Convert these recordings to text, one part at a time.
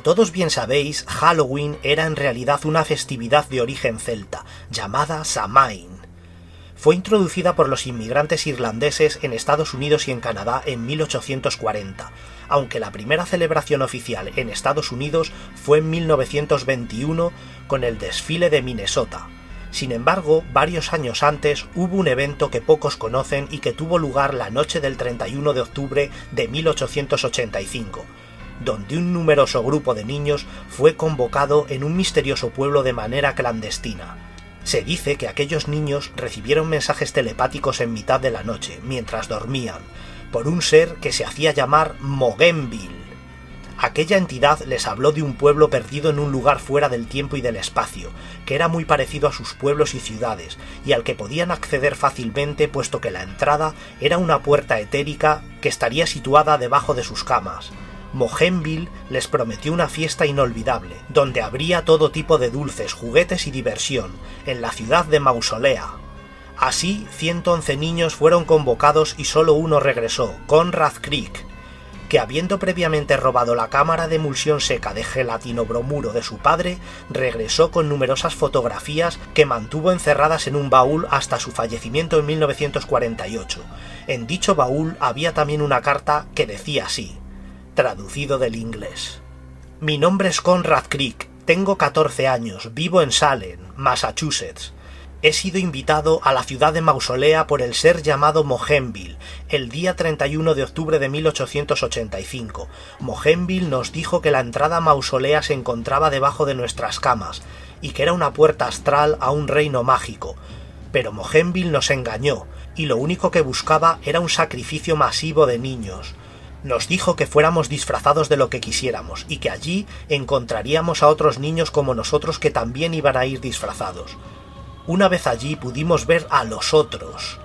todos bien sabéis, Halloween era en realidad una festividad de origen celta, llamada Samhain. Fue introducida por los inmigrantes irlandeses en Estados Unidos y en Canadá en 1840, aunque la primera celebración oficial en Estados Unidos fue en 1921 con el desfile de Minnesota. Sin embargo, varios años antes hubo un evento que pocos conocen y que tuvo lugar la noche del 31 de octubre de 1885, donde un numeroso grupo de niños fue convocado en un misterioso pueblo de manera clandestina. Se dice que aquellos niños recibieron mensajes telepáticos en mitad de la noche, mientras dormían, por un ser que se hacía llamar Mogenville. Aquella entidad les habló de un pueblo perdido en un lugar fuera del tiempo y del espacio, que era muy parecido a sus pueblos y ciudades, y al que podían acceder fácilmente puesto que la entrada era una puerta etérica que estaría situada debajo de sus camas. Mogenville les prometió una fiesta inolvidable, donde habría todo tipo de dulces, juguetes y diversión, en la ciudad de Mausolea. Así, 111 niños fueron convocados y solo uno regresó, Conrad Crick, que habiendo previamente robado la cámara de emulsión seca de gelatinobromuro de su padre, regresó con numerosas fotografías que mantuvo encerradas en un baúl hasta su fallecimiento en 1948. En dicho baúl había también una carta que decía así, traducido del inglés: Mi nombre es Conrad Crick, tengo 14 años, vivo en Salem, Massachusetts. He sido invitado a la ciudad de Mausolea por el ser llamado Mogenville, el día 31 de octubre de 1885. Mogenville nos dijo que la entrada a Mausolea se encontraba debajo de nuestras camas, y que era una puerta astral a un reino mágico. Pero Mogenville nos engañó, y lo único que buscaba era un sacrificio masivo de niños. Nos dijo que fuéramos disfrazados de lo que quisiéramos, y que allí encontraríamos a otros niños como nosotros que también iban a ir disfrazados. Una vez allí pudimos ver a los otros,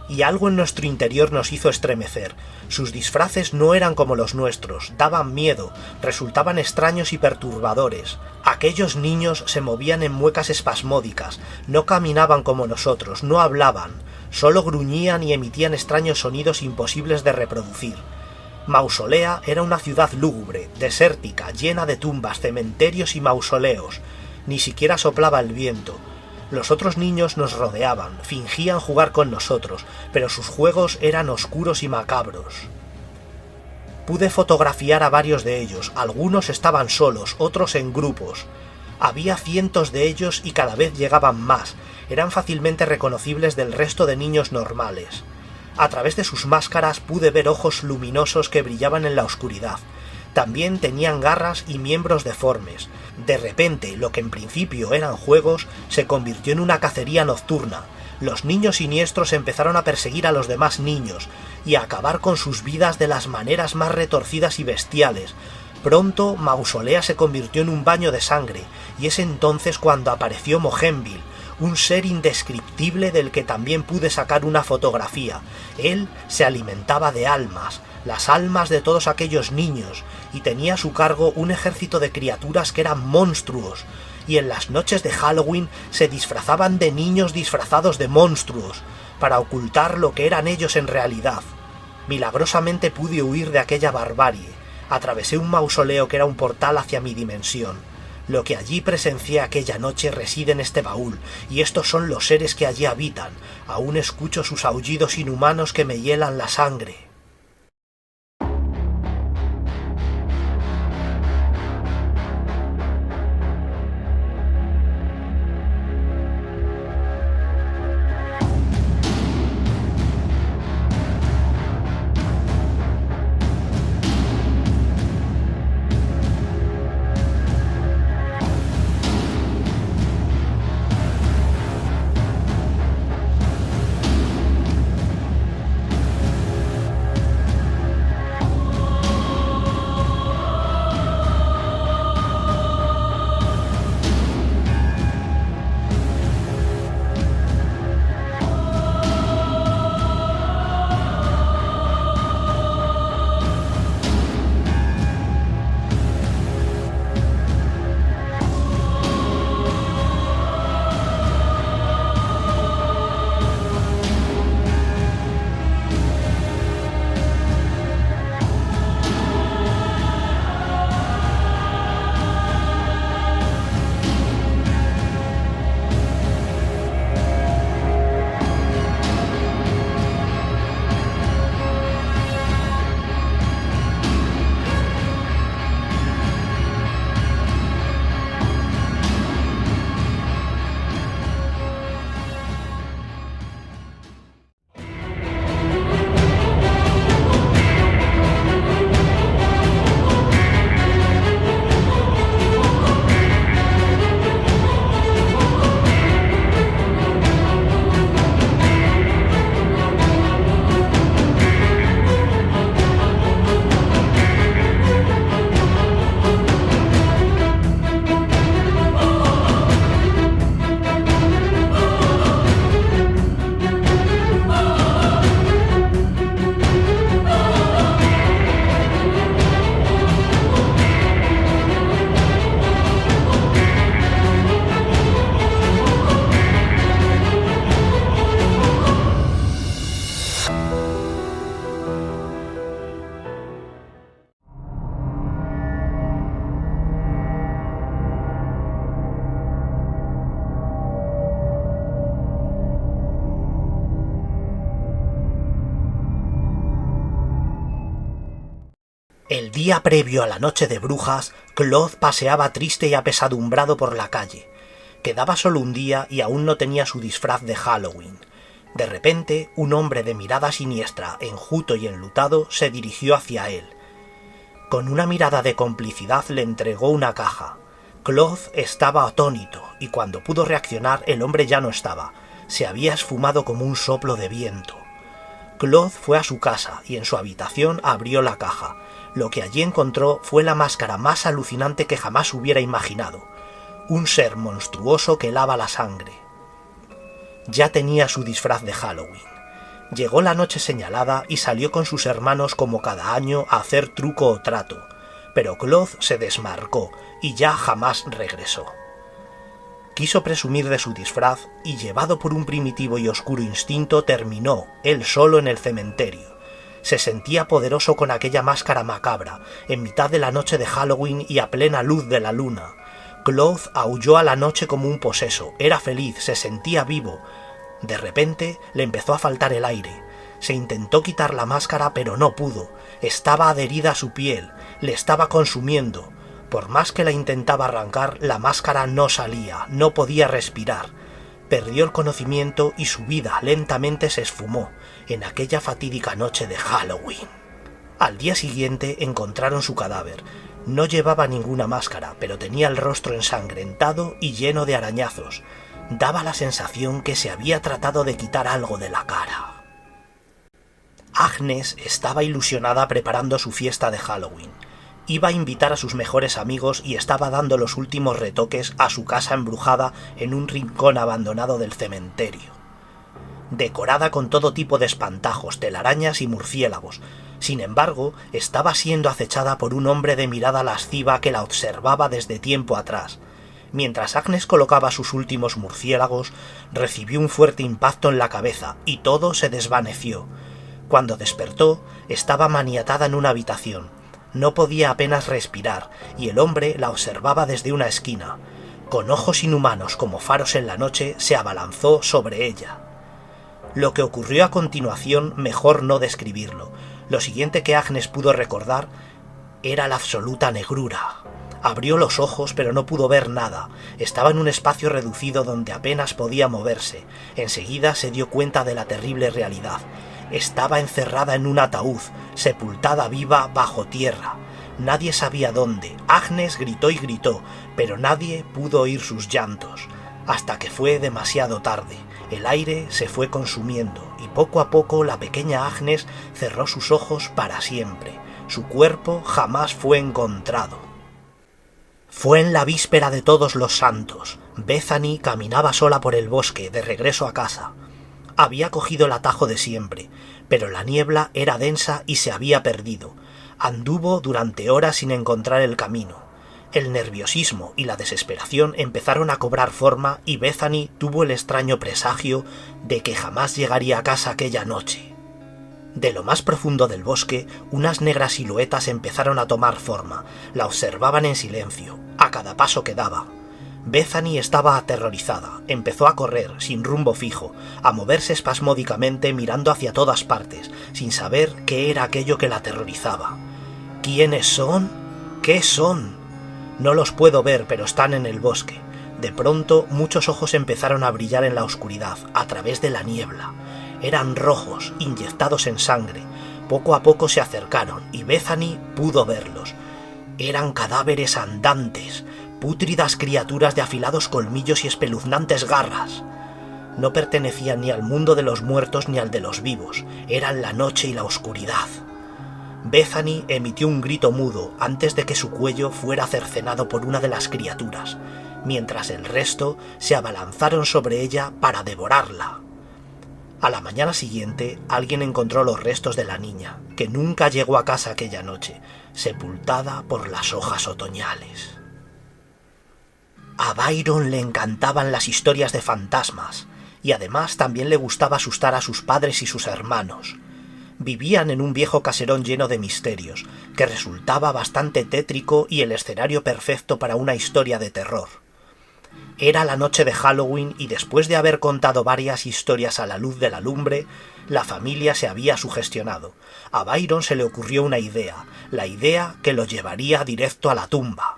y algo en nuestro interior nos hizo estremecer. Sus disfraces no eran como los nuestros, daban miedo, resultaban extraños y perturbadores. Aquellos niños se movían en muecas espasmódicas, no caminaban como nosotros, no hablaban, solo gruñían y emitían extraños sonidos imposibles de reproducir. Mausolea era una ciudad lúgubre, desértica, llena de tumbas, cementerios y mausoleos. Ni siquiera soplaba el viento. Los otros niños nos rodeaban, fingían jugar con nosotros, pero sus juegos eran oscuros y macabros. Pude fotografiar a varios de ellos, algunos estaban solos, otros en grupos. Había cientos de ellos y cada vez llegaban más, eran fácilmente reconocibles del resto de niños normales. A través de sus máscaras pude ver ojos luminosos que brillaban en la oscuridad. También tenían garras y miembros deformes. De repente, lo que en principio eran juegos, se convirtió en una cacería nocturna. Los niños siniestros empezaron a perseguir a los demás niños y a acabar con sus vidas de las maneras más retorcidas y bestiales. Pronto, Mausolea se convirtió en un baño de sangre, y es entonces cuando apareció Mogenville, un ser indescriptible del que también pude sacar una fotografía. Él se alimentaba de almas, las almas de todos aquellos niños, y tenía a su cargo un ejército de criaturas que eran monstruos, y en las noches de Halloween se disfrazaban de niños disfrazados de monstruos, para ocultar lo que eran ellos en realidad. Milagrosamente pude huir de aquella barbarie, atravesé un mausoleo que era un portal hacia mi dimensión. Lo que allí presencié aquella noche reside en este baúl, y estos son los seres que allí habitan. Aún escucho sus aullidos inhumanos que me hielan la sangre. El día previo a la noche de brujas, Claude paseaba triste y apesadumbrado por la calle. Quedaba solo un día y aún no tenía su disfraz de Halloween. De repente, un hombre de mirada siniestra, enjuto y enlutado, se dirigió hacia él. Con una mirada de complicidad le entregó una caja. Claude estaba atónito, y cuando pudo reaccionar el hombre ya no estaba. Se había esfumado como un soplo de viento. Claude fue a su casa y en su habitación abrió la caja. Lo que allí encontró fue la máscara más alucinante que jamás hubiera imaginado. Un ser monstruoso que lava la sangre. Ya tenía su disfraz de Halloween. Llegó la noche señalada y salió con sus hermanos como cada año a hacer truco o trato, pero Claude se desmarcó y ya jamás regresó. Quiso presumir de su disfraz y, llevado por un primitivo y oscuro instinto, terminó, él solo, en el cementerio. Se sentía poderoso con aquella máscara macabra, en mitad de la noche de Halloween y a plena luz de la luna. Claude aulló a la noche como un poseso, era feliz, se sentía vivo. De repente le empezó a faltar el aire. Se intentó quitar la máscara pero no pudo, estaba adherida a su piel, le estaba consumiendo. Por más que la intentaba arrancar, la máscara no salía, no podía respirar. Perdió el conocimiento y su vida lentamente se esfumó en aquella fatídica noche de Halloween. Al día siguiente encontraron su cadáver. No llevaba ninguna máscara, pero tenía el rostro ensangrentado y lleno de arañazos. Daba la sensación que se había tratado de quitar algo de la cara. Agnes estaba ilusionada preparando su fiesta de Halloween. Iba a invitar a sus mejores amigos y estaba dando los últimos retoques a su casa embrujada en un rincón abandonado del cementerio. Decorada con todo tipo de espantajos, telarañas y murciélagos. Sin embargo, estaba siendo acechada por un hombre de mirada lasciva que la observaba desde tiempo atrás. Mientras Agnes colocaba sus últimos murciélagos, recibió un fuerte impacto en la cabeza y todo se desvaneció. Cuando despertó, estaba maniatada en una habitación. No podía apenas respirar, y el hombre la observaba desde una esquina. Con ojos inhumanos como faros en la noche, se abalanzó sobre ella. Lo que ocurrió a continuación, mejor no describirlo. Lo siguiente que Agnes pudo recordar era la absoluta negrura. Abrió los ojos, pero no pudo ver nada. Estaba en un espacio reducido donde apenas podía moverse. Enseguida se dio cuenta de la terrible realidad. Estaba encerrada en un ataúd, sepultada viva bajo tierra. Nadie sabía dónde. Agnes gritó y gritó, pero nadie pudo oír sus llantos. Hasta que fue demasiado tarde. El aire se fue consumiendo y poco a poco la pequeña Agnes cerró sus ojos para siempre. Su cuerpo jamás fue encontrado. Fue en la víspera de Todos los Santos. Bethany caminaba sola por el bosque, de regreso a casa. Había cogido el atajo de siempre, pero la niebla era densa y se había perdido. Anduvo durante horas sin encontrar el camino. El nerviosismo y la desesperación empezaron a cobrar forma y Bethany tuvo el extraño presagio de que jamás llegaría a casa aquella noche. De lo más profundo del bosque, unas negras siluetas empezaron a tomar forma. La observaban en silencio, a cada paso que daba. Bethany estaba aterrorizada. Empezó a correr, sin rumbo fijo, a moverse espasmódicamente mirando hacia todas partes, sin saber qué era aquello que la aterrorizaba. ¿Quiénes son? ¿Qué son? No los puedo ver, pero están en el bosque. De pronto, muchos ojos empezaron a brillar en la oscuridad, a través de la niebla. Eran rojos, inyectados en sangre. Poco a poco se acercaron, y Bethany pudo verlos. Eran cadáveres andantes, pútridas criaturas de afilados colmillos y espeluznantes garras. No pertenecían ni al mundo de los muertos ni al de los vivos. Eran la noche y la oscuridad. Bethany emitió un grito mudo antes de que su cuello fuera cercenado por una de las criaturas, mientras el resto se abalanzaron sobre ella para devorarla. A la mañana siguiente, alguien encontró los restos de la niña, que nunca llegó a casa aquella noche, sepultada por las hojas otoñales. A Byron le encantaban las historias de fantasmas, y además también le gustaba asustar a sus padres y sus hermanos. Vivían en un viejo caserón lleno de misterios, que resultaba bastante tétrico y el escenario perfecto para una historia de terror. Era la noche de Halloween y después de haber contado varias historias a la luz de la lumbre, la familia se había sugestionado. A Byron se le ocurrió una idea, la idea que lo llevaría directo a la tumba.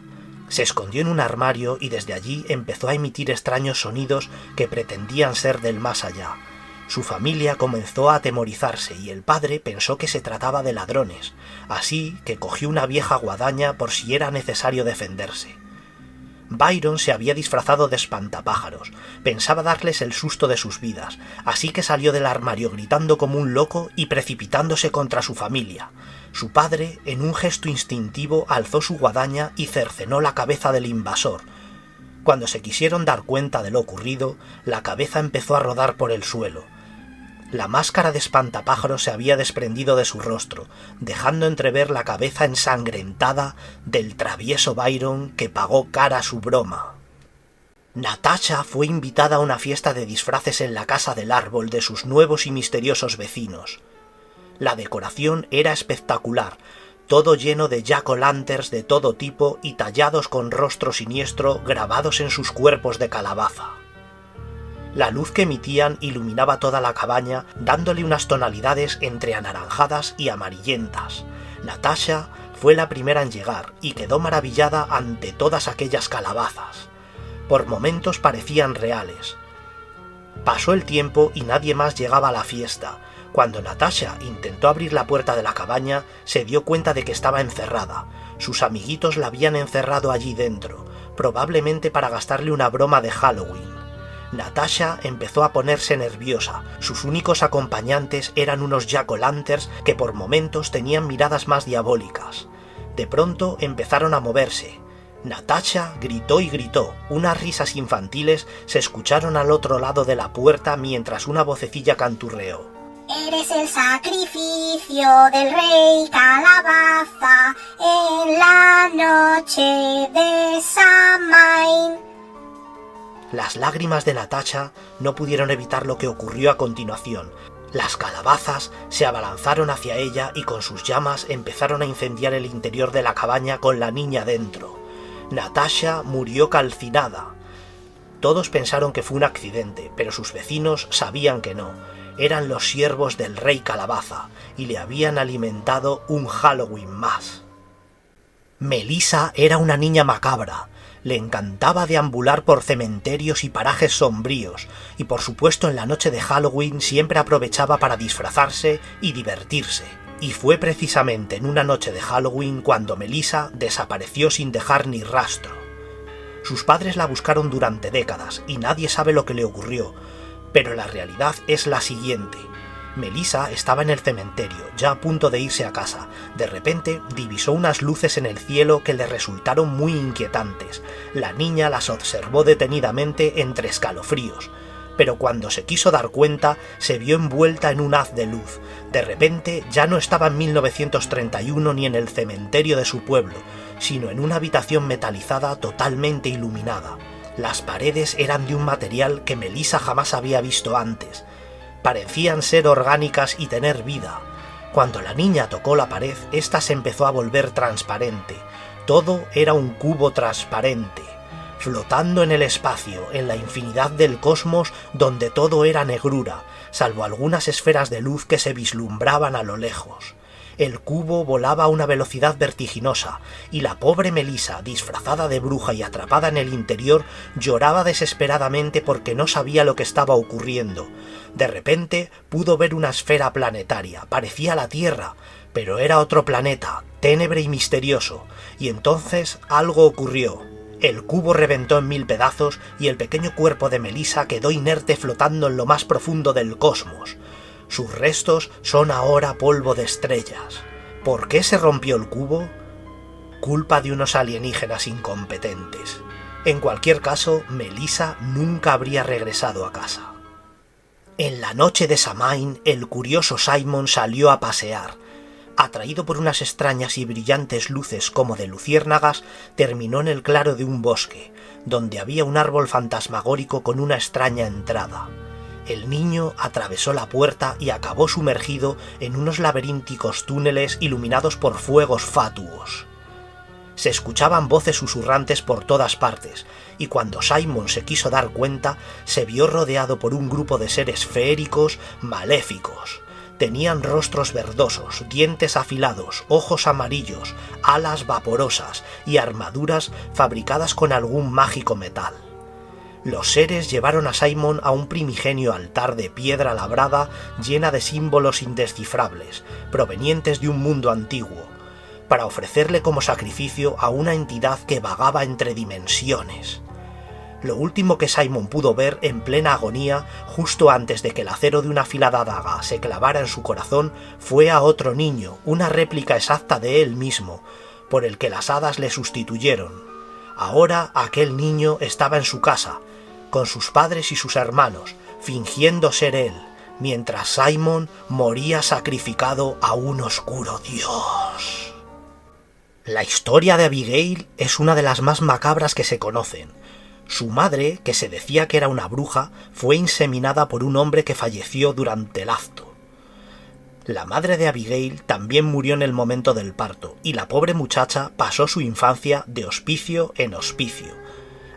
Se escondió en un armario y desde allí empezó a emitir extraños sonidos que pretendían ser del más allá. Su familia comenzó a atemorizarse y el padre pensó que se trataba de ladrones, así que cogió una vieja guadaña por si era necesario defenderse. Byron se había disfrazado de espantapájaros, pensaba darles el susto de sus vidas, así que salió del armario gritando como un loco y precipitándose contra su familia. Su padre, en un gesto instintivo, alzó su guadaña y cercenó la cabeza del invasor. Cuando se quisieron dar cuenta de lo ocurrido, la cabeza empezó a rodar por el suelo. La máscara de espantapájaros se había desprendido de su rostro, dejando entrever la cabeza ensangrentada del travieso Byron que pagó cara su broma. Natasha fue invitada a una fiesta de disfraces en la casa del árbol de sus nuevos y misteriosos vecinos. La decoración era espectacular, todo lleno de jack-o'-lanterns de todo tipo y tallados con rostro siniestro grabados en sus cuerpos de calabaza. La luz que emitían iluminaba toda la cabaña, dándole unas tonalidades entre anaranjadas y amarillentas. Natasha fue la primera en llegar y quedó maravillada ante todas aquellas calabazas. Por momentos parecían reales. Pasó el tiempo y nadie más llegaba a la fiesta. Cuando Natasha intentó abrir la puerta de la cabaña, se dio cuenta de que estaba encerrada. Sus amiguitos la habían encerrado allí dentro, probablemente para gastarle una broma de Halloween. Natasha empezó a ponerse nerviosa. Sus únicos acompañantes eran unos jack-o'-lanterns que por momentos tenían miradas más diabólicas. De pronto empezaron a moverse. Natasha gritó y gritó. Unas risas infantiles se escucharon al otro lado de la puerta mientras una vocecilla canturreó: Eres el sacrificio del rey Calabaza en la noche de Samhain. Las lágrimas de Natasha no pudieron evitar lo que ocurrió a continuación. Las calabazas se abalanzaron hacia ella y con sus llamas empezaron a incendiar el interior de la cabaña con la niña dentro. Natasha murió calcinada. Todos pensaron que fue un accidente, pero sus vecinos sabían que no. Eran los siervos del rey Calabaza y le habían alimentado un Halloween más. Melissa era una niña macabra. Le encantaba deambular por cementerios y parajes sombríos, y por supuesto en la noche de Halloween siempre aprovechaba para disfrazarse y divertirse. Y fue precisamente en una noche de Halloween cuando Melissa desapareció sin dejar ni rastro. Sus padres la buscaron durante décadas y nadie sabe lo que le ocurrió, pero la realidad es la siguiente. Melissa estaba en el cementerio, ya a punto de irse a casa. De repente divisó unas luces en el cielo que le resultaron muy inquietantes. La niña las observó detenidamente entre escalofríos, pero cuando se quiso dar cuenta se vio envuelta en un haz de luz. De repente ya no estaba en 1931 ni en el cementerio de su pueblo, sino en una habitación metalizada totalmente iluminada. Las paredes eran de un material que Melissa jamás había visto antes. Parecían ser orgánicas y tener vida. Cuando la niña tocó la pared, ésta se empezó a volver transparente. Todo era un cubo transparente, flotando en el espacio, en la infinidad del cosmos donde todo era negrura, salvo algunas esferas de luz que se vislumbraban a lo lejos. El cubo volaba a una velocidad vertiginosa, y la pobre Melissa, disfrazada de bruja y atrapada en el interior, lloraba desesperadamente porque no sabía lo que estaba ocurriendo. De repente pudo ver una esfera planetaria, parecía la Tierra, pero era otro planeta, ténebre y misterioso, y entonces algo ocurrió. El cubo reventó en 1000 pedazos y el pequeño cuerpo de Melissa quedó inerte flotando en lo más profundo del cosmos. Sus restos son ahora polvo de estrellas. ¿Por qué se rompió el cubo? Culpa de unos alienígenas incompetentes. En cualquier caso, Melissa nunca habría regresado a casa. En la noche de Samhain, el curioso Simon salió a pasear. Atraído por unas extrañas y brillantes luces como de luciérnagas, terminó en el claro de un bosque, donde había un árbol fantasmagórico con una extraña entrada. El niño atravesó la puerta y acabó sumergido en unos laberínticos túneles iluminados por fuegos fatuos. Se escuchaban voces susurrantes por todas partes, y cuando Simon se quiso dar cuenta, se vio rodeado por un grupo de seres feéricos maléficos. Tenían rostros verdosos, dientes afilados, ojos amarillos, alas vaporosas y armaduras fabricadas con algún mágico metal. Los seres llevaron a Simon a un primigenio altar de piedra labrada llena de símbolos indescifrables, provenientes de un mundo antiguo, para ofrecerle como sacrificio a una entidad que vagaba entre dimensiones. Lo último que Simon pudo ver en plena agonía, justo antes de que el acero de una afilada daga se clavara en su corazón, fue a otro niño, una réplica exacta de él mismo, por el que las hadas le sustituyeron. Ahora aquel niño estaba en su casa, con sus padres y sus hermanos, fingiendo ser él, mientras Simon moría sacrificado a un oscuro dios. La historia de Abigail es una de las más macabras que se conocen. Su madre, que se decía que era una bruja, fue inseminada por un hombre que falleció durante el acto. La madre de Abigail también murió en el momento del parto, y la pobre muchacha pasó su infancia de hospicio en hospicio.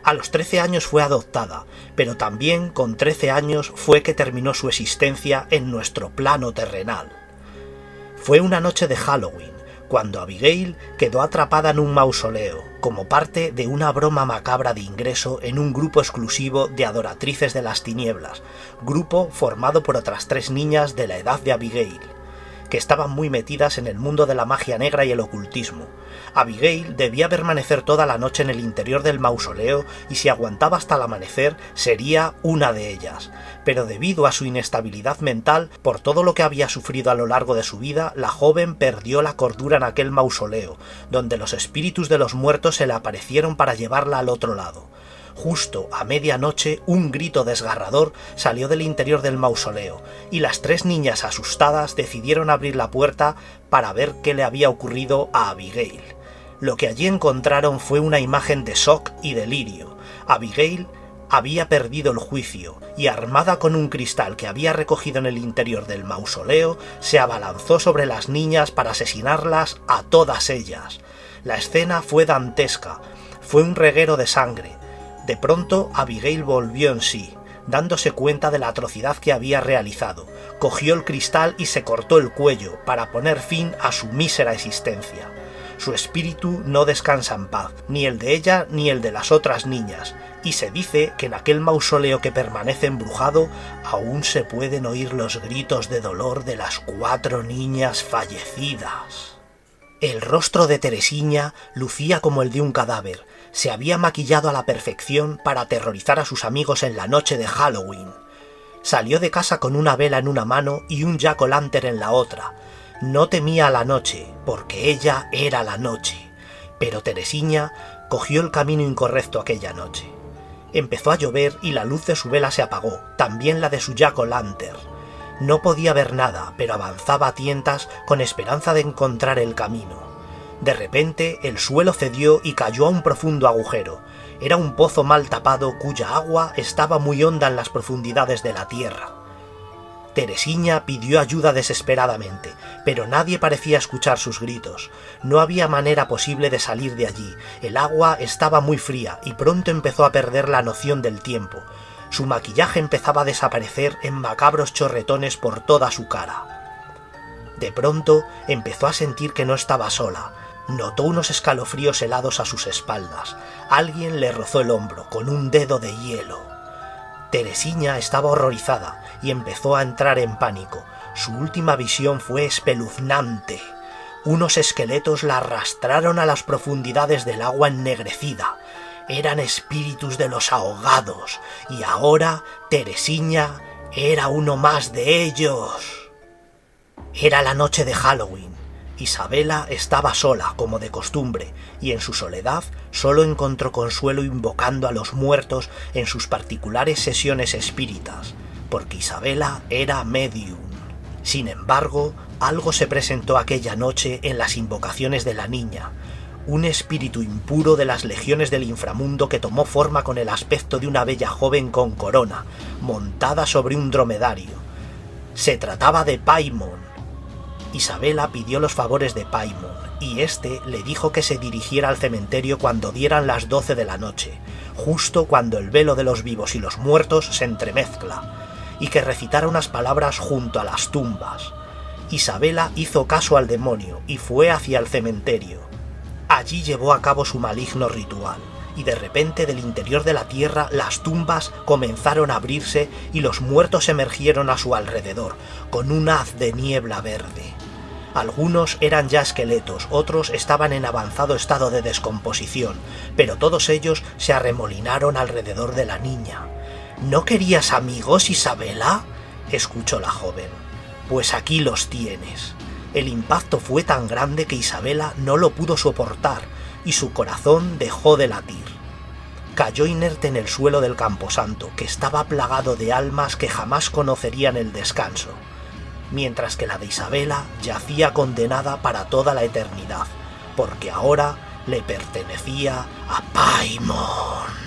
A los 13 años fue adoptada, pero también con 13 años fue que terminó su existencia en nuestro plano terrenal. Fue una noche de Halloween, cuando Abigail quedó atrapada en un mausoleo, como parte de una broma macabra de ingreso en un grupo exclusivo de adoratrices de las tinieblas, grupo formado por otras 3 niñas de la edad de Abigail, que estaban muy metidas en el mundo de la magia negra y el ocultismo. Abigail debía permanecer toda la noche en el interior del mausoleo y si aguantaba hasta el amanecer sería una de ellas, pero debido a su inestabilidad mental, por todo lo que había sufrido a lo largo de su vida, la joven perdió la cordura en aquel mausoleo, donde los espíritus de los muertos se le aparecieron para llevarla al otro lado. Justo a medianoche, un grito desgarrador salió del interior del mausoleo, y las 3 niñas asustadas decidieron abrir la puerta para ver qué le había ocurrido a Abigail. Lo que allí encontraron fue una imagen de shock y delirio. Abigail había perdido el juicio, y armada con un cristal que había recogido en el interior del mausoleo, se abalanzó sobre las niñas para asesinarlas a todas ellas. La escena fue dantesca, fue un reguero de sangre. De pronto Abigail volvió en sí, dándose cuenta de la atrocidad que había realizado. Cogió el cristal y se cortó el cuello para poner fin a su mísera existencia. Su espíritu no descansa en paz, ni el de ella ni el de las otras niñas, y se dice que en aquel mausoleo que permanece embrujado aún se pueden oír los gritos de dolor de las 4 niñas fallecidas. El rostro de Teresiña lucía como el de un cadáver. Se había maquillado a la perfección para aterrorizar a sus amigos en la noche de Halloween. Salió de casa con una vela en una mano y un jack-o'-lantern en la otra. No temía a la noche, porque ella era la noche. Pero Teresiña cogió el camino incorrecto aquella noche. Empezó a llover y la luz de su vela se apagó, también la de su jack-o'-lantern. No podía ver nada, pero avanzaba a tientas con esperanza de encontrar el camino. De repente el suelo cedió y cayó a un profundo agujero. Era un pozo mal tapado cuya agua estaba muy honda en las profundidades de la tierra. Teresiña pidió ayuda desesperadamente, pero nadie parecía escuchar sus gritos. No había manera posible de salir de allí. El agua estaba muy fría y pronto empezó a perder la noción del tiempo. Su maquillaje empezaba a desaparecer en macabros chorretones por toda su cara. De pronto empezó a sentir que no estaba sola. Notó unos escalofríos helados a sus espaldas. Alguien le rozó el hombro con un dedo de hielo. Teresiña estaba horrorizada y empezó a entrar en pánico. Su última visión fue espeluznante. Unos esqueletos la arrastraron a las profundidades del agua ennegrecida. Eran espíritus de los ahogados, y ahora Teresiña era uno más de ellos. Era la noche de Halloween. Isabela estaba sola, como de costumbre, y en su soledad solo encontró consuelo invocando a los muertos en sus particulares sesiones espíritas, porque Isabela era medium. Sin embargo, algo se presentó aquella noche en las invocaciones de la niña, un espíritu impuro de las legiones del inframundo que tomó forma con el aspecto de una bella joven con corona, montada sobre un dromedario. Se trataba de Paimon. Isabela pidió los favores de Paimon, y este le dijo que se dirigiera al cementerio cuando dieran las 12 de la noche, justo cuando el velo de los vivos y los muertos se entremezcla, y que recitara unas palabras junto a las tumbas. Isabela hizo caso al demonio y fue hacia el cementerio. Allí llevó a cabo su maligno ritual, y de repente del interior de la tierra las tumbas comenzaron a abrirse y los muertos emergieron a su alrededor, con un haz de niebla verde. Algunos eran ya esqueletos, otros estaban en avanzado estado de descomposición, pero todos ellos se arremolinaron alrededor de la niña. ¿No querías amigos, Isabela?, escuchó la joven. Pues aquí los tienes. El impacto fue tan grande que Isabela no lo pudo soportar y su corazón dejó de latir. Cayó inerte en el suelo del camposanto, que estaba plagado de almas que jamás conocerían el descanso, mientras que la de Isabela yacía condenada para toda la eternidad, porque ahora le pertenecía a Paimon.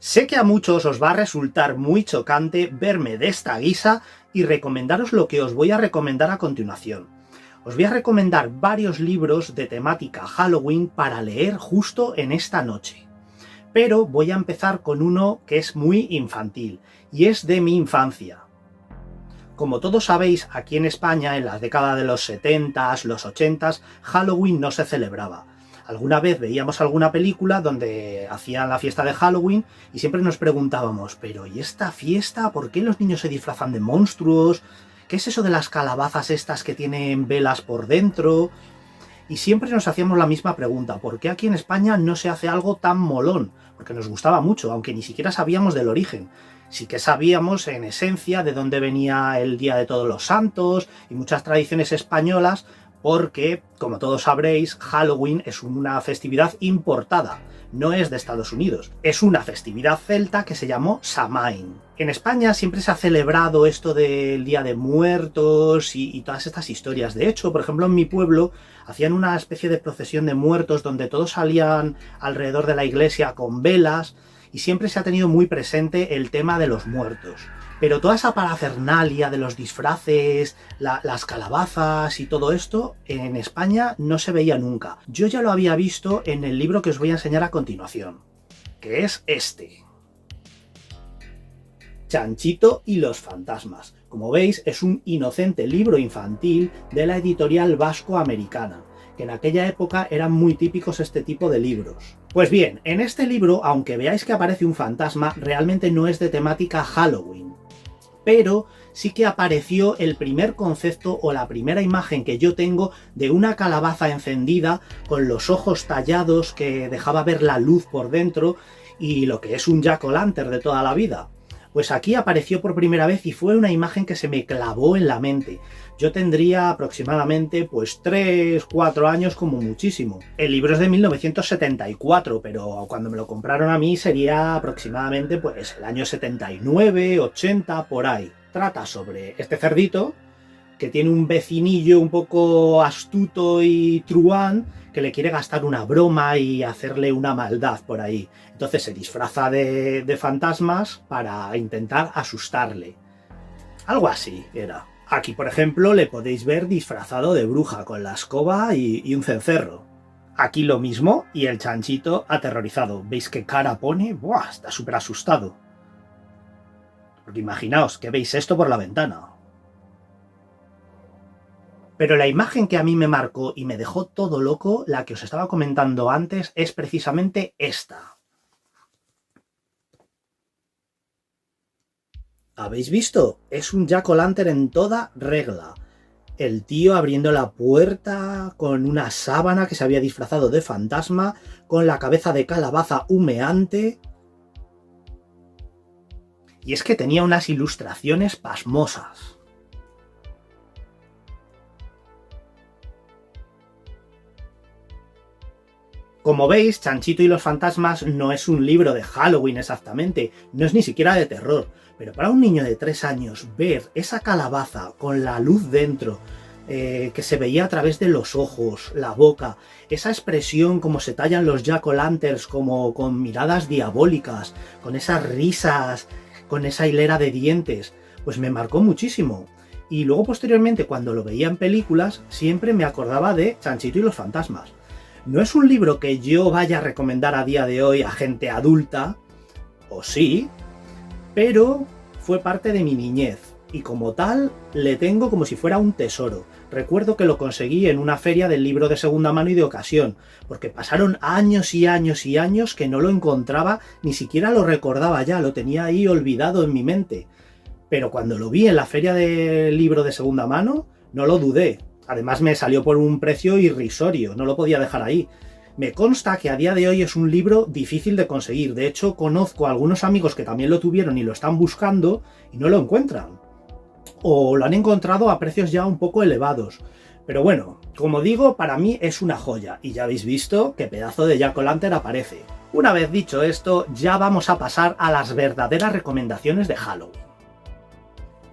Sé que a muchos os va a resultar muy chocante verme de esta guisa y recomendaros lo que os voy a recomendar a continuación. Os voy a recomendar varios libros de temática Halloween para leer justo en esta noche. Pero voy a empezar con uno que es muy infantil, y es de mi infancia. Como todos sabéis, aquí en España, en la década de los 70s, los 80s, Halloween no se celebraba. Alguna vez veíamos alguna película donde hacían la fiesta de Halloween y siempre nos preguntábamos, pero ¿y esta fiesta? ¿Por qué los niños se disfrazan de monstruos? ¿Qué es eso de las calabazas estas que tienen velas por dentro? Y siempre nos hacíamos la misma pregunta, ¿por qué aquí en España no se hace algo tan molón? Porque nos gustaba mucho, aunque ni siquiera sabíamos del origen. Sí que sabíamos en esencia de dónde venía el Día de Todos los Santos y muchas tradiciones españolas, porque, como todos sabréis, Halloween es una festividad importada, no es de Estados Unidos. Es una festividad celta que se llamó Samhain. En España siempre se ha celebrado esto del Día de Muertos y todas estas historias. De hecho, por ejemplo, en mi pueblo hacían una especie de procesión de muertos donde todos salían alrededor de la iglesia con velas y siempre se ha tenido muy presente el tema de los muertos. Pero toda esa parafernalia de los disfraces, las calabazas y todo esto, en España no se veía nunca. Yo ya lo había visto en el libro que os voy a enseñar a continuación, que es este. Chanchito y los fantasmas. Como veis, es un inocente libro infantil de la editorial vasco-americana, que en aquella época eran muy típicos este tipo de libros. Pues bien, en este libro, aunque veáis que aparece un fantasma, realmente no es de temática Halloween. Pero sí que apareció el primer concepto o la primera imagen que yo tengo de una calabaza encendida con los ojos tallados que dejaba ver la luz por dentro y lo que es un jack-o'-lantern de toda la vida. Pues aquí apareció por primera vez y fue una imagen que se me clavó en la mente. Yo tendría aproximadamente pues 3-4 años como muchísimo. El libro es de 1974, pero cuando me lo compraron a mí sería aproximadamente pues el año 79, 80, por ahí. Trata sobre este cerdito que tiene un vecinillo un poco astuto y truán que le quiere gastar una broma y hacerle una maldad por ahí. Entonces se disfraza de fantasmas para intentar asustarle. Algo así era. Aquí, por ejemplo, le podéis ver disfrazado de bruja con la escoba y un cencerro. Aquí lo mismo y el chanchito aterrorizado. ¿Veis qué cara pone? ¡Buah! Está súper asustado. Porque imaginaos que veis esto por la ventana. Pero la imagen que a mí me marcó y me dejó todo loco, la que os estaba comentando antes, es precisamente esta. ¿Habéis visto? Es un Jack-o'-lantern en toda regla. El tío abriendo la puerta con una sábana que se había disfrazado de fantasma, con la cabeza de calabaza humeante. Y es que tenía unas ilustraciones pasmosas. Como veis, Chanchito y los fantasmas no es un libro de Halloween exactamente, no es ni siquiera de terror, pero para un niño de 3 años ver esa calabaza con la luz dentro, que se veía a través de los ojos, la boca, esa expresión como se tallan los Jack-o'-lanterns, como con miradas diabólicas, con esas risas, con esa hilera de dientes, pues me marcó muchísimo. Y luego posteriormente, cuando lo veía en películas, siempre me acordaba de Chanchito y los fantasmas. No es un libro que yo vaya a recomendar a día de hoy a gente adulta, o sí, pero fue parte de mi niñez y como tal le tengo como si fuera un tesoro. Recuerdo que lo conseguí en una feria del libro de segunda mano y de ocasión, porque pasaron años y años y años que no lo encontraba, ni siquiera lo recordaba ya, lo tenía ahí olvidado en mi mente. Pero cuando lo vi en la feria del libro de segunda mano, no lo dudé. Además me salió por un precio irrisorio, no lo podía dejar ahí. Me consta que a día de hoy es un libro difícil de conseguir. De hecho, conozco a algunos amigos que también lo tuvieron y lo están buscando y no lo encuentran. O lo han encontrado a precios ya un poco elevados. Pero bueno, como digo, para mí es una joya. Y ya habéis visto qué pedazo de Jack-o'-lantern aparece. Una vez dicho esto, ya vamos a pasar a las verdaderas recomendaciones de Halloween.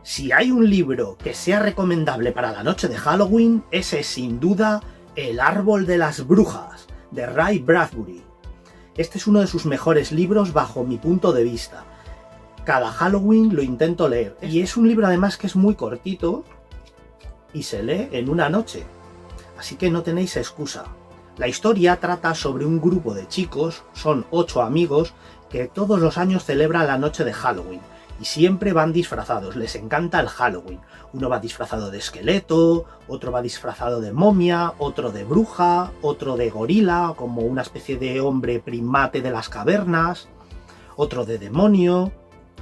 Si hay un libro que sea recomendable para la noche de Halloween, ese es sin duda El árbol de las brujas, de Ray Bradbury. Este es uno de sus mejores libros bajo mi punto de vista. Cada Halloween lo intento leer, y es un libro además que es muy cortito y se lee en una noche, así que no tenéis excusa. La historia trata sobre un grupo de chicos, son 8 amigos, que todos los años celebran la noche de Halloween. Y siempre van disfrazados, les encanta el Halloween. Uno va disfrazado de esqueleto, otro va disfrazado de momia, otro de bruja, otro de gorila, como una especie de hombre primate de las cavernas, otro de demonio,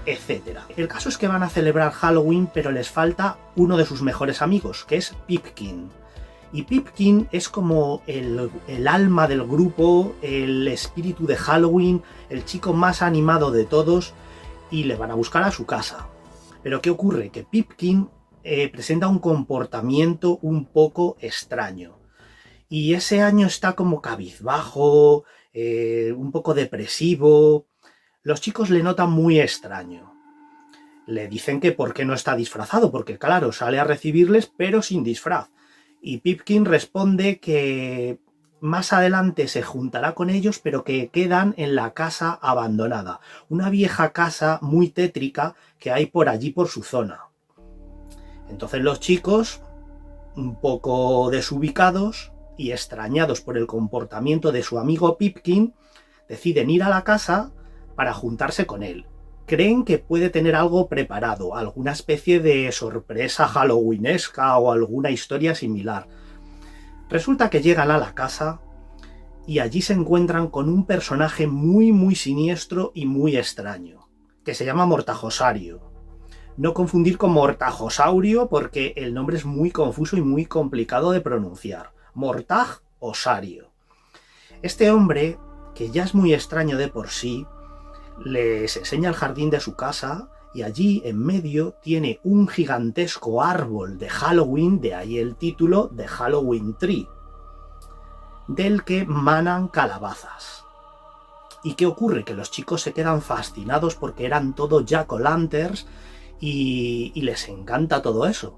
etc. El caso es que van a celebrar Halloween, pero les falta uno de sus mejores amigos, que es Pipkin. Y Pipkin es como el alma del grupo, el espíritu de Halloween, el chico más animado de todos, y le van a buscar a su casa. Pero ¿qué ocurre? Que Pipkin presenta un comportamiento un poco extraño. Y ese año está como cabizbajo, un poco depresivo. Los chicos le notan muy extraño. Le dicen que por qué no está disfrazado, porque claro, sale a recibirles pero sin disfraz. Y Pipkin responde que más adelante se juntará con ellos, pero que quedan en la casa abandonada. Una vieja casa muy tétrica que hay por allí por su zona. Entonces los chicos, un poco desubicados y extrañados por el comportamiento de su amigo Pipkin, deciden ir a la casa para juntarse con él. Creen que puede tener algo preparado, alguna especie de sorpresa halloweenesca o alguna historia similar. Resulta que llegan a la casa y allí se encuentran con un personaje muy siniestro y muy extraño, que se llama Mortajosario. No confundir con Mortajosaurio porque el nombre es muy confuso y muy complicado de pronunciar. Mortajosario. Este hombre, que ya es muy extraño de por sí, les enseña el jardín de su casa y allí en medio tiene un gigantesco árbol de Halloween, de ahí el título de Halloween Tree, del que manan calabazas. ¿Y qué ocurre? Que los chicos se quedan fascinados porque eran todo Jack-o'-lanterns y les encanta todo eso.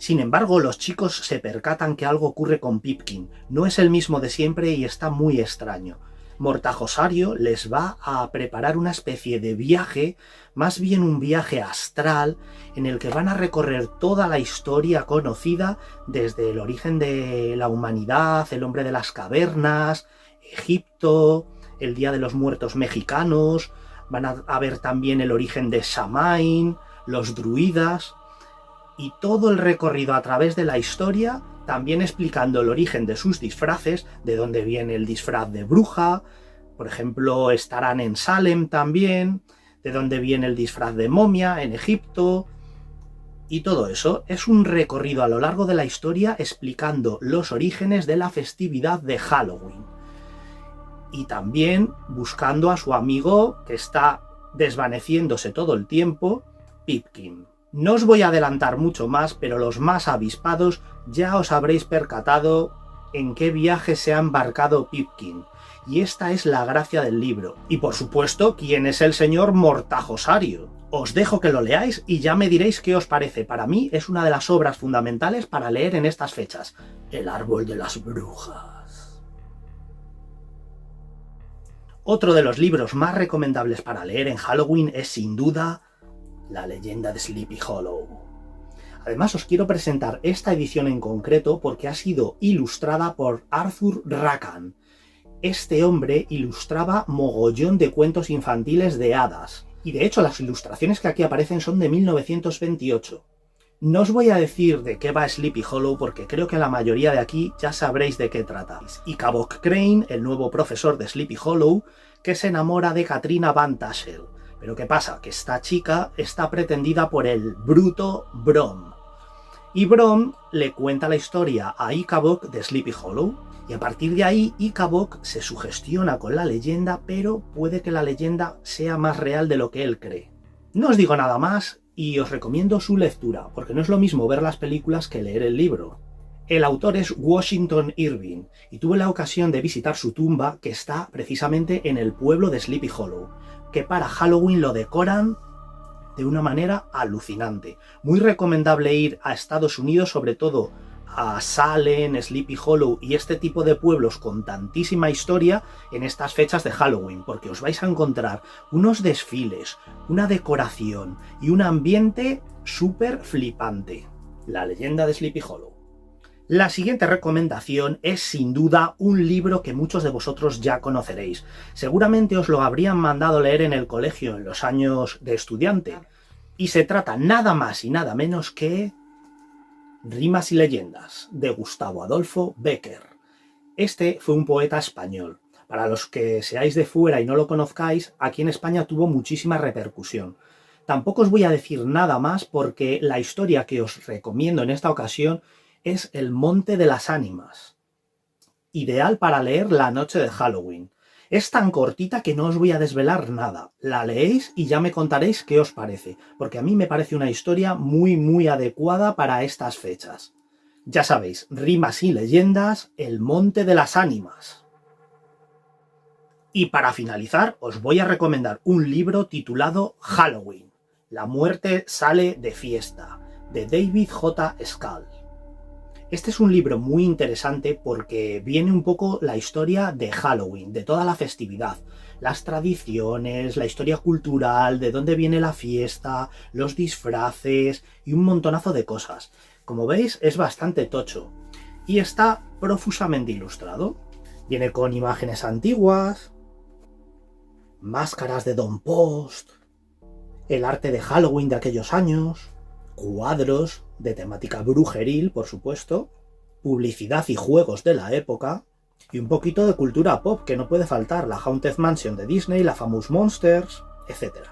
Sin embargo, los chicos se percatan que algo ocurre con Pipkin. No es el mismo de siempre y está muy extraño. Mortajosario les va a preparar una especie de viaje, más bien un viaje astral, en el que van a recorrer toda la historia conocida desde el origen de la humanidad, el hombre de las cavernas, Egipto, el Día de los Muertos mexicanos, van a ver también el origen de Samhain, los druidas, y todo el recorrido a través de la historia, también explicando el origen de sus disfraces, de dónde viene el disfraz de bruja, por ejemplo, estarán en Salem también, de dónde viene el disfraz de momia en Egipto, y todo eso. Es un recorrido a lo largo de la historia explicando los orígenes de la festividad de Halloween. Y también buscando a su amigo, que está desvaneciéndose todo el tiempo, Pipkin. No os voy a adelantar mucho más, pero los más avispados ya os habréis percatado en qué viaje se ha embarcado Pipkin. Y esta es la gracia del libro. Y por supuesto, ¿quién es el señor Mortajosario? Os dejo que lo leáis y ya me diréis qué os parece. Para mí es una de las obras fundamentales para leer en estas fechas. El árbol de las brujas. Otro de los libros más recomendables para leer en Halloween es sin duda La leyenda de Sleepy Hollow. Además os quiero presentar esta edición en concreto porque ha sido ilustrada por Arthur Rackham. Este hombre ilustraba mogollón de cuentos infantiles de hadas. Y de hecho las ilustraciones que aquí aparecen son de 1928. No os voy a decir de qué va Sleepy Hollow porque creo que la mayoría de aquí ya sabréis de qué trata. Ichabod Crane, el nuevo profesor de Sleepy Hollow, que se enamora de Katrina Van Tassel. Pero ¿qué pasa? Que esta chica está pretendida por el bruto Brom. Y Brom le cuenta la historia a Ichabod de Sleepy Hollow. Y a partir de ahí Ichabod se sugestiona con la leyenda, pero puede que la leyenda sea más real de lo que él cree. No os digo nada más y os recomiendo su lectura, porque no es lo mismo ver las películas que leer el libro. El autor es Washington Irving y tuve la ocasión de visitar su tumba, que está precisamente en el pueblo de Sleepy Hollow, que para Halloween lo decoran de una manera alucinante. Muy recomendable ir a Estados Unidos, sobre todo a Salem, Sleepy Hollow y este tipo de pueblos con tantísima historia en estas fechas de Halloween, porque os vais a encontrar unos desfiles, una decoración y un ambiente súper flipante. La leyenda de Sleepy Hollow. La siguiente recomendación es sin duda un libro que muchos de vosotros ya conoceréis. Seguramente os lo habrían mandado leer en el colegio en los años de estudiante. Y se trata nada más y nada menos que Rimas y leyendas, de Gustavo Adolfo Bécquer. Este fue un poeta español. Para los que seáis de fuera y no lo conozcáis, aquí en España tuvo muchísima repercusión. Tampoco os voy a decir nada más porque la historia que os recomiendo en esta ocasión es El Monte de las Ánimas. Ideal para leer la noche de Halloween. Es tan cortita que no os voy a desvelar nada. La leéis y ya me contaréis qué os parece, porque a mí me parece una historia muy adecuada para estas fechas. Ya sabéis, Rimas y leyendas, El Monte de las Ánimas. Y para finalizar, os voy a recomendar un libro titulado Halloween. La muerte sale de fiesta, de David J. Scull. Este es un libro muy interesante porque viene un poco la historia de Halloween, de toda la festividad, las tradiciones, la historia cultural, de dónde viene la fiesta, los disfraces y un montonazo de cosas. Como veis, es bastante tocho y está profusamente ilustrado. Viene con imágenes antiguas, máscaras de Don Post, el arte de Halloween de aquellos años, cuadros de temática brujeril, por supuesto, publicidad y juegos de la época, y un poquito de cultura pop que no puede faltar, la Haunted Mansion de Disney, la Famous Monsters, etc.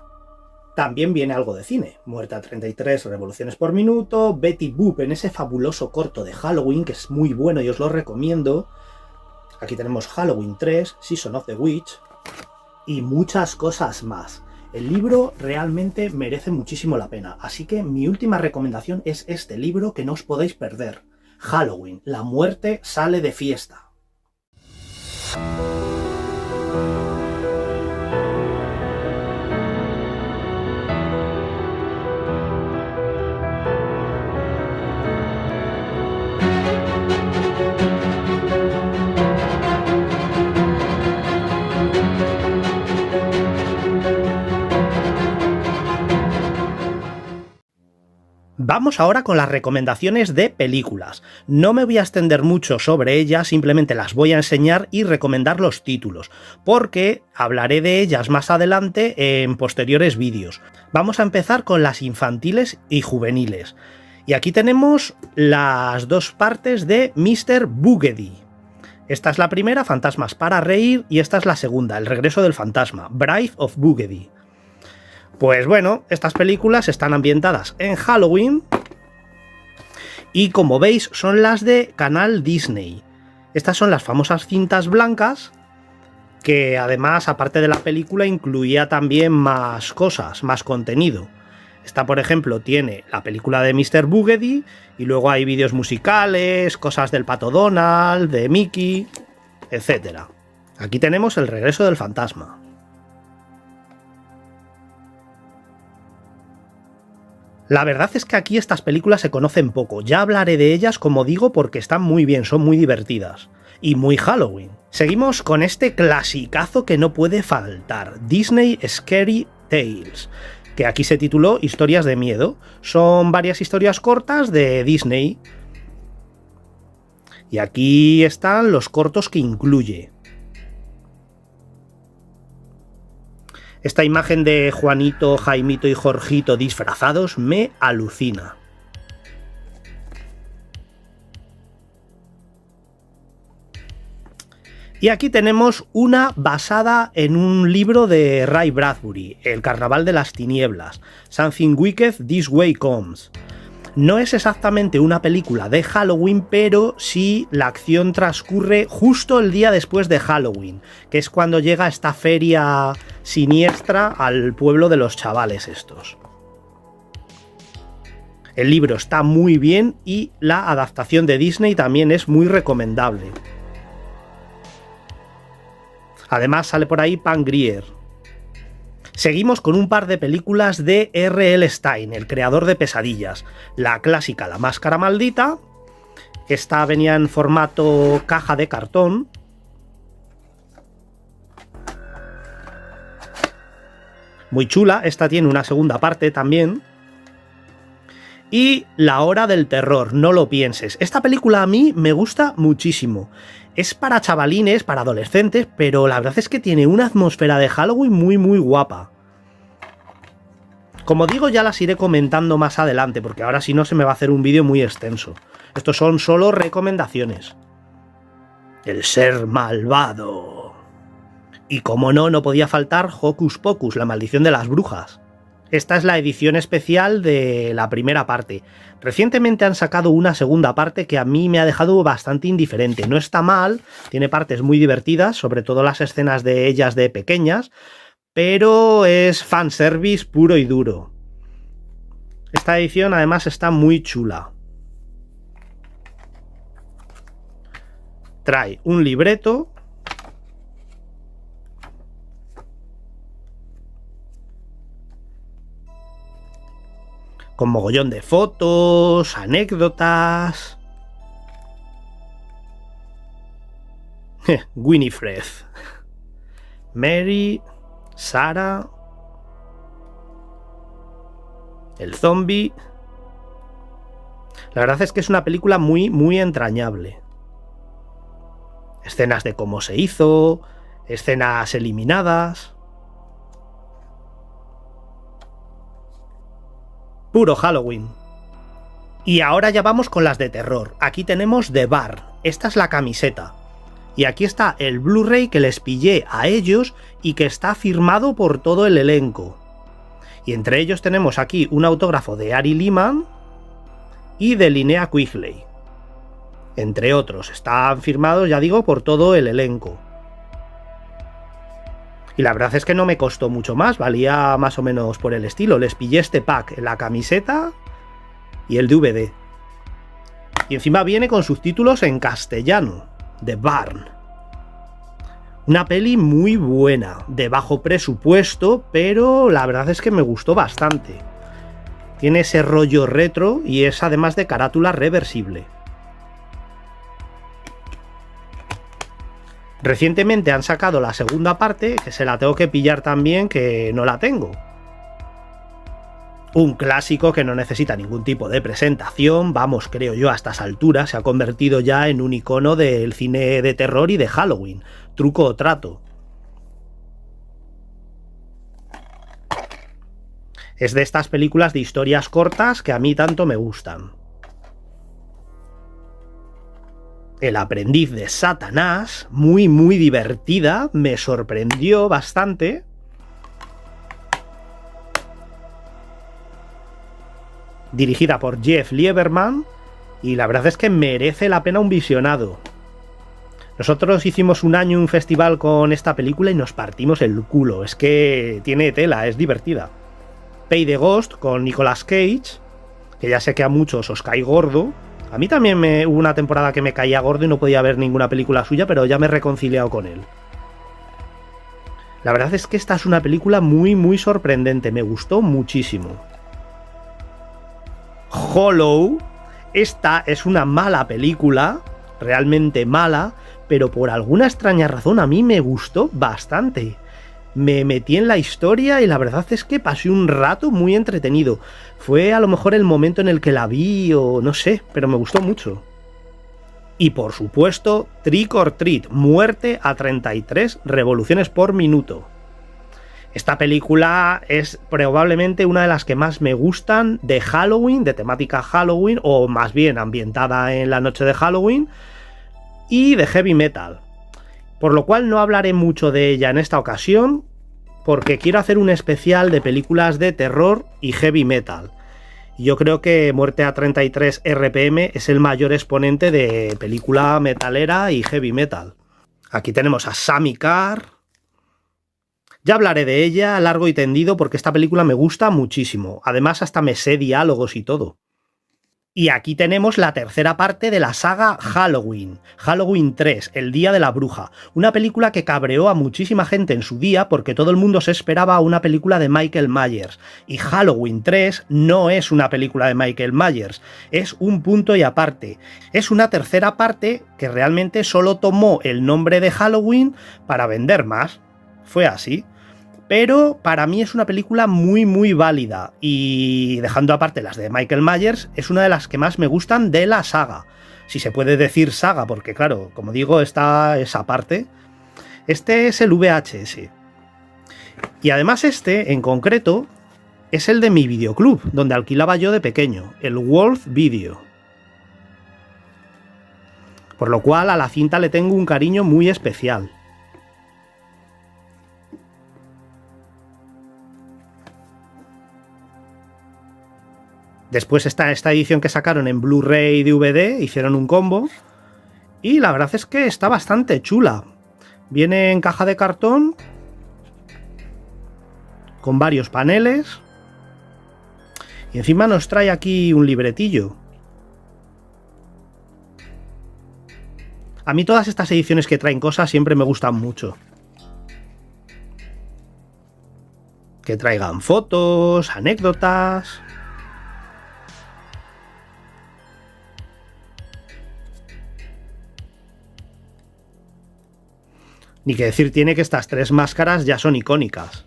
También viene algo de cine, Muerte a 33 revoluciones por minuto, Betty Boop en ese fabuloso corto de Halloween, que es muy bueno y os lo recomiendo. Aquí tenemos Halloween 3, Season of the Witch, y muchas cosas más. El libro realmente merece muchísimo la pena, así que mi última recomendación es este libro que no os podéis perder. Halloween, la muerte sale de fiesta. Vamos ahora con las recomendaciones de películas. No me voy a extender mucho sobre ellas, simplemente las voy a enseñar y recomendar los títulos, porque hablaré de ellas más adelante en posteriores vídeos. Vamos a empezar con las infantiles y juveniles. Y aquí tenemos las dos partes de Mr. Boogedy. Esta es la primera, Fantasmas para reír, y esta es la segunda, El regreso del fantasma, Bride of Boogedy. Pues bueno, estas películas están ambientadas en Halloween y como veis son las de Canal Disney. Estas son las famosas cintas blancas que además, aparte de la película, incluía también más cosas, más contenido. Esta, por ejemplo, tiene la película de Mr. Boogedy y luego hay vídeos musicales, cosas del Pato Donald, de Mickey, etc. Aquí tenemos El regreso del fantasma. La verdad es que aquí estas películas se conocen poco, ya hablaré de ellas como digo porque están muy bien, son muy divertidas. Y muy Halloween. Seguimos con este clasicazo que no puede faltar, Disney Scary Tales, que aquí se tituló Historias de miedo. Son varias historias cortas de Disney. Y aquí están los cortos que incluye. Esta imagen de Juanito, Jaimito y Jorgito disfrazados me alucina. Y aquí tenemos una basada en un libro de Ray Bradbury, El carnaval de las tinieblas, Something Wicked This Way Comes. No es exactamente una película de Halloween, pero sí la acción transcurre justo el día después de Halloween, que es cuando llega esta feria siniestra al pueblo de los chavales estos. El libro está muy bien y la adaptación de Disney también es muy recomendable. Además sale por ahí Pam Grier. Seguimos con un par de películas de R.L. Stine, el creador de Pesadillas. La clásica La máscara maldita. Esta venía en formato caja de cartón. Muy chula, esta tiene una segunda parte también. Y La hora del terror, no lo pienses. Esta película a mí me gusta muchísimo. Es para chavalines, para adolescentes, pero la verdad es que tiene una atmósfera de Halloween muy guapa. Como digo, ya las iré comentando más adelante, porque ahora si no se me va a hacer un vídeo muy extenso. Estos son solo recomendaciones. El ser malvado. Y como no, no podía faltar Hocus Pocus, la maldición de las brujas. Esta es la edición especial de la primera parte. Recientemente han sacado una segunda parte que a mí me ha dejado bastante indiferente. No está mal, tiene partes muy divertidas, sobre todo las escenas de ellas de pequeñas, pero es fanservice puro y duro. Esta edición además está muy chula. Trae un libreto. Con mogollón de fotos, anécdotas. Winifred. Mary. Sarah. El zombie. La verdad es que es una película muy entrañable. Escenas de cómo se hizo, escenas eliminadas. Puro Halloween. Y ahora ya vamos con las de terror. Aquí tenemos The Barn. Esta es la camiseta. Y aquí está el Blu-ray que les pillé a ellos y que está firmado por todo el elenco. Y entre ellos tenemos aquí un autógrafo de Ari Lehman y de Linnea Quigley. Entre otros, están firmados, ya digo, por todo el elenco. Y la verdad es que no me costó mucho más, valía más o menos por el estilo. Les pillé este pack, la camiseta y el DVD. Y encima viene con subtítulos en castellano, The Barn. Una peli muy buena, de bajo presupuesto, pero la verdad es que me gustó bastante. Tiene ese rollo retro y es además de carátula reversible. Recientemente han sacado la segunda parte, que se la tengo que pillar también, que no la tengo. Un clásico que no necesita ningún tipo de presentación, vamos, creo yo, a estas alturas se ha convertido ya en un icono del cine de terror y de Halloween. Truco o trato. Es de estas películas de historias cortas que a mí tanto me gustan. El aprendiz de Satanás, muy divertida, me sorprendió bastante. Dirigida por Jeff Lieberman, y la verdad es que merece la pena un visionado. Nosotros hicimos un año un festival con esta película y nos partimos el culo, es que tiene tela, es divertida. Pay the Ghost con Nicolas Cage, que ya sé que a muchos os cae gordo. A mí también hubo una temporada que me caía gordo y no podía ver ninguna película suya, pero ya me he reconciliado con él. La verdad es que esta es una película muy sorprendente, me gustó muchísimo. Hollow, esta es una mala película, realmente mala, pero por alguna extraña razón a mí me gustó bastante. Me metí en la historia y la verdad es que pasé un rato muy entretenido. Fue a lo mejor el momento en el que la vi o no sé, pero me gustó mucho. Y por supuesto, Trick or Treat, muerte a 33 revoluciones por minuto. Esta película es probablemente una de las que más me gustan de Halloween, de temática Halloween, o más bien ambientada en la noche de Halloween, y de heavy metal. Por lo cual no hablaré mucho de ella en esta ocasión, porque quiero hacer un especial de películas de terror y heavy metal. Yo creo que Muerte a 33 RPM es el mayor exponente de película metalera y heavy metal. Aquí tenemos a Sammy Carr. Ya hablaré de ella largo y tendido porque esta película me gusta muchísimo. Además hasta me sé diálogos y todo. Y aquí tenemos la tercera parte de la saga Halloween, Halloween 3, El Día de la Bruja, una película que cabreó a muchísima gente en su día porque todo el mundo se esperaba una película de Michael Myers, y Halloween 3 no es una película de Michael Myers, es un punto y aparte, es una tercera parte que realmente solo tomó el nombre de Halloween para vender más, fue así. Pero para mí es una película muy válida y dejando aparte las de Michael Myers, es una de las que más me gustan de la saga. Si se puede decir saga, porque claro, como digo, está esa parte. Este es el VHS. Y además este, en concreto, es el de mi videoclub, donde alquilaba yo de pequeño, el Wolf Video. Por lo cual a la cinta le tengo un cariño muy especial. Después está esta edición que sacaron en Blu-ray y DVD, hicieron un combo. Y la verdad es que está bastante chula. Viene en caja de cartón, con varios paneles. Y encima nos trae aquí un libretillo. A mí todas estas ediciones que traen cosas siempre me gustan mucho. Que traigan fotos, anécdotas. Ni que decir tiene que estas tres máscaras ya son icónicas.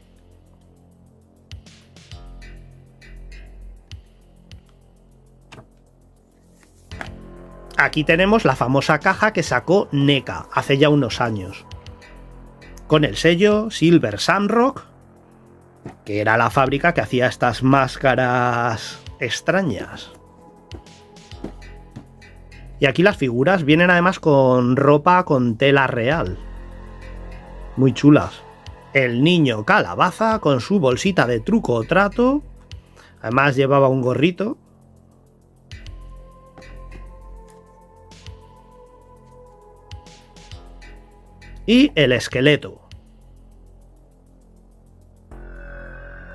Aquí tenemos la famosa caja que sacó NECA hace ya unos años. Con el sello Silver Shamrock, que era la fábrica que hacía estas máscaras extrañas. Y aquí las figuras vienen además con ropa con tela real. Muy chulas. El niño calabaza con su bolsita de truco o trato. Además llevaba un gorrito. Y el esqueleto.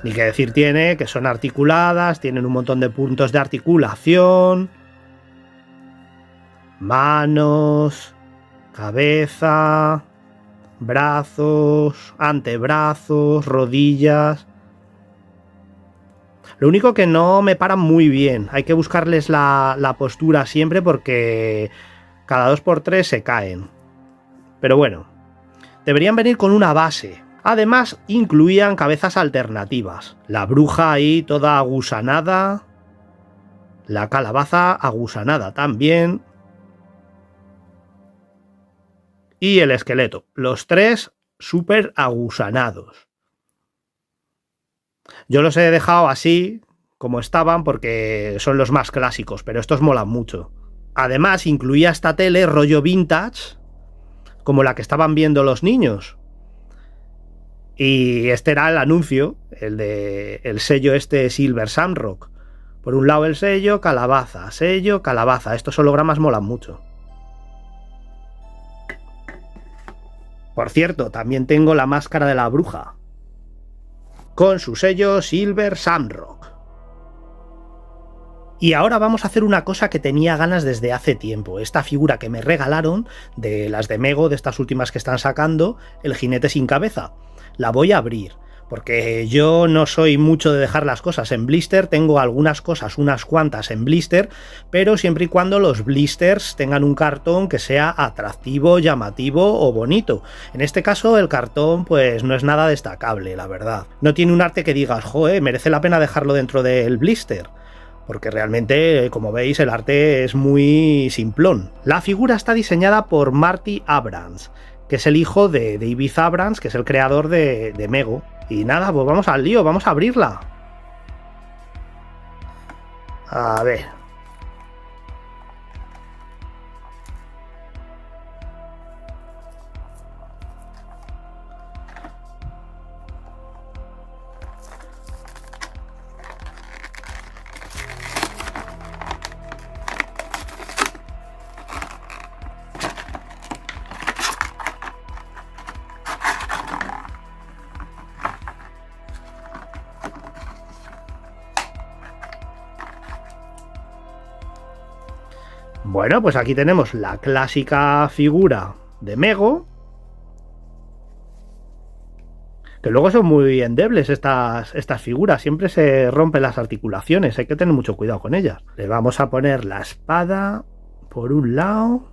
Ni que decir tiene que son articuladas, tienen un montón de puntos de articulación. Manos, cabeza, brazos, antebrazos, rodillas. Lo único que no me paran muy bien. Hay que buscarles la postura siempre porque cada 2x3 se caen. Pero bueno, deberían venir con una base. Además, incluían cabezas alternativas. La bruja ahí toda agusanada. La calabaza agusanada también. Y el esqueleto. Los tres súper agusanados. Yo los he dejado así, como estaban, porque son los más clásicos, pero estos molan mucho. Además, incluía esta tele rollo vintage, como la que estaban viendo los niños. Y este era el anuncio, el sello este Silver Shamrock. Por un lado el sello, calabaza, sello, calabaza. Estos hologramas molan mucho. Por cierto, también tengo la máscara de la bruja, con su sello Silver Shamrock. Y ahora vamos a hacer una cosa que tenía ganas desde hace tiempo. Esta figura que me regalaron, de las de Mego, de estas últimas que están sacando, el jinete sin cabeza. La voy a abrir, porque yo no soy mucho de dejar las cosas en blister. Tengo algunas cosas, unas cuantas en blister, pero siempre y cuando los blisters tengan un cartón que sea atractivo, llamativo o bonito. En este caso el cartón pues no es nada destacable, la verdad. No tiene un arte que digas, joder, merece la pena dejarlo dentro del blister, porque realmente, como veis, el arte es muy simplón. La figura está diseñada por Marty Abrams, que es el hijo de David Abrams, que es el creador de Mego. Y nada, pues vamos al lío, vamos a abrirla. A ver. Bueno, pues aquí tenemos la clásica figura de Mego, que luego son muy endebles estas figuras, siempre se rompen las articulaciones, hay que tener mucho cuidado con ellas. Le vamos a poner la espada por un lado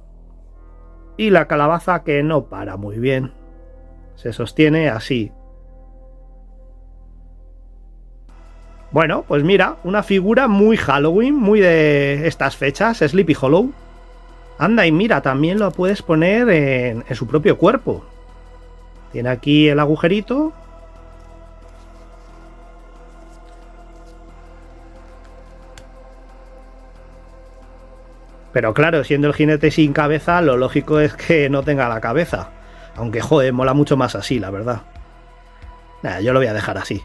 y la calabaza, que no para muy bien, se sostiene así. Bueno, pues mira, una figura muy Halloween, muy de estas fechas, Sleepy Hollow. Anda, y mira, también lo puedes poner en su propio cuerpo. Tiene aquí el agujerito. Pero claro, siendo el jinete sin cabeza, lo lógico es que no tenga la cabeza. Aunque, joder, mola mucho más así, la verdad. Nada, yo lo voy a dejar así.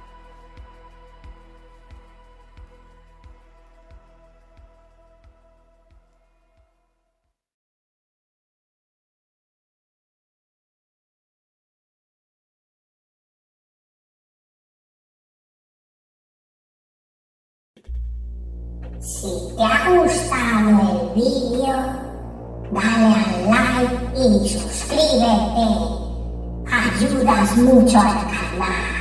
Si te ha gustado el vídeo, dale al like y suscríbete. Ayudas mucho al canal.